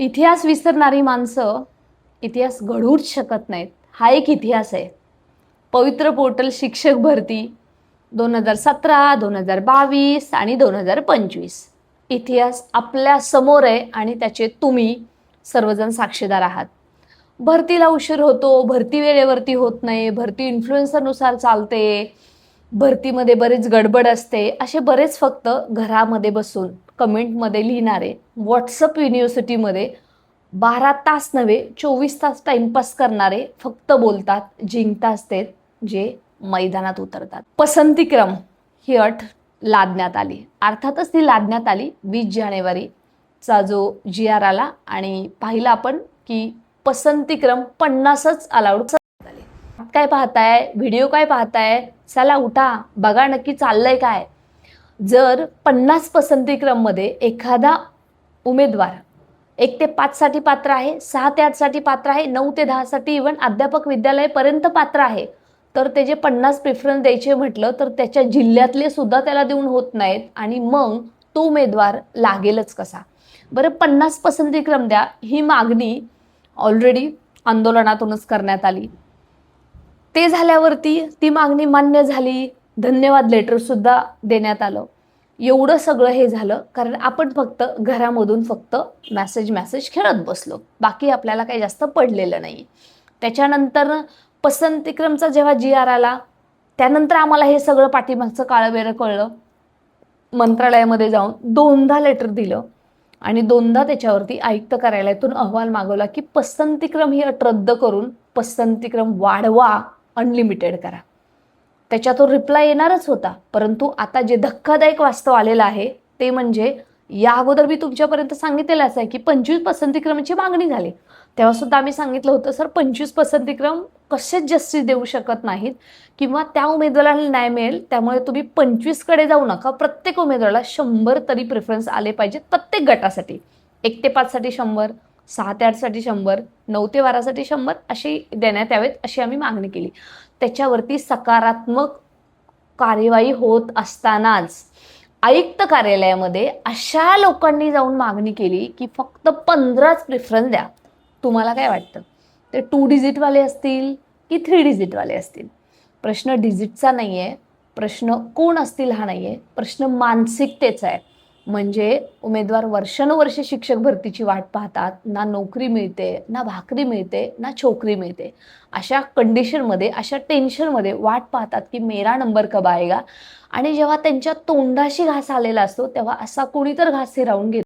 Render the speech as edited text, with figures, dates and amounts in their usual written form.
इतिहास विसरणारी माणसं इतिहास घडवूच शकत नाहीत. हा एक इतिहास आहे. पवित्र पोर्टल शिक्षक भरती 2017, 2022 आणि 2025. इतिहास आपल्या समोर आहे आणि त्याचे तुम्ही सर्वजण साक्षीदार आहात. भरतीला उशीर होतो, भरती वेळेवरती होत नाही, भरती इन्फ्लुएन्सरनुसार चालते, भरतीमध्ये बरेच गडबड असते, असे बरेच फक्त घरामध्ये बसून कमेंटमध्ये लिहिणारे, व्हॉट्सअप युनिव्हर्सिटीमध्ये 12 तास नव्हे 24 तास टाइमपास करणारे फक्त बोलतात, जिंकतात ते जे मैदानात उतरतात. पसंतीक्रम ही अट लादण्यात आली. अर्थातच ती लादण्यात आली 20 जानेवारीचा जो GR आला आणि पाहिलं आपण की पसंतीक्रम 50च अलाउड झाले. काय पाहताय, व्हिडिओ काय पाहताय, चला उठा बघा नक्की चाललंय काय. जर 50 पसंतीक्रममध्ये एखादा उमेदवार 1 ते 5 साठी पात्र आहे, 6 ते 8 साठी पात्र आहे, 9 ते 10 साठी इव्हन अध्यापक विद्यालयापर्यंत पात्र आहे, तर त्याचे 50 प्रेफरन्स द्यायचे म्हटलं तर त्याच्या जिल्ह्यातले सुद्धा त्याला देऊन होत नाहीत आणि मग तो उमेदवार लागेलच कसा. बरं 50 पसंतीक्रम द्या ही मागणी ऑलरेडी आंदोलनातूनच करण्यात आली. ते झाल्यावरती ती मागणी मान्य झाली, धन्यवाद लेटर सुद्धा देण्यात आलं. एवढं सगळं हे झालं कारण आपण फक्त घरामधून फक्त मेसेज खेळत बसलो, बाकी आपल्याला काही जास्त पडलेलं नाही. त्याच्यानंतर पसंतीक्रमचा जेव्हा GR आला त्यानंतर आम्हाला हे सगळं पाठीमागचं काळं कळलं. मंत्रालयामध्ये जाऊन 2दा लेटर दिलं आणि 2दा त्याच्यावरती आयुक्त कार्यालयातून अहवाल मागवला की पसंतीक्रम ही अट रद्द करून पसंतीक्रम वाढवा, अनलिमिटेड करा. त्याच्यातून रिप्लाय येणारच होता, परंतु आता जे धक्कादायक वास्तव आलेलं आहे ते म्हणजे या अगोदर मी तुमच्यापर्यंत सांगितलेलंच आहे की 25 पसंतीक्रमाची मागणी झाली. तेव्हा सुद्धा आम्ही सांगितलं होतं सर 25 पसंतीक्रम कसेच जस्टिस देऊ शकत नाहीत किंवा त्या उमेदवाराला न्याय मिळेल, त्यामुळे तुम्ही 25कडे जाऊ नका. प्रत्येक उमेदवाराला 100 तरी प्रेफरन्स आले पाहिजेत प्रत्येक गटासाठी. 1 ते 5 साठी 100, 6 ते 8 साठी 100, 9 ते 12 साठी 100 अशी देण्यात यावेत अशी आम्ही मागणी केली. त्याच्यावरती सकारात्मक कार्यवाही होत असतानाच आयुक्त कार्यालयामध्ये अशा लोकांनी जाऊन मागणी केली की फक्त 15च प्रेफरन्स द्या. तुम्हाला काय वाटतं, ते 2 डिजिटवाले असतील की 3 डिजिटवाले असतील? प्रश्न डिजिटचा नाही आहे, प्रश्न कोण असतील हा नाही आहे, प्रश्न मानसिकतेचा आहे. म्हणजे उमेदवार वर्षानुवर्षे शिक्षक भरतीची वाट पाहतात, ना नोकरी मिळते, ना भाकरी मिळते, ना छोकरी मिळते. अशा कंडिशनमध्ये, अशा टेन्शनमध्ये वाट पाहतात की मेरा नंबर कब आएगा. आणि जेव्हा त्यांच्या तोंडाशी घास आलेला असतो तेव्हा असा कोणी तर घास हिरावून घेतो.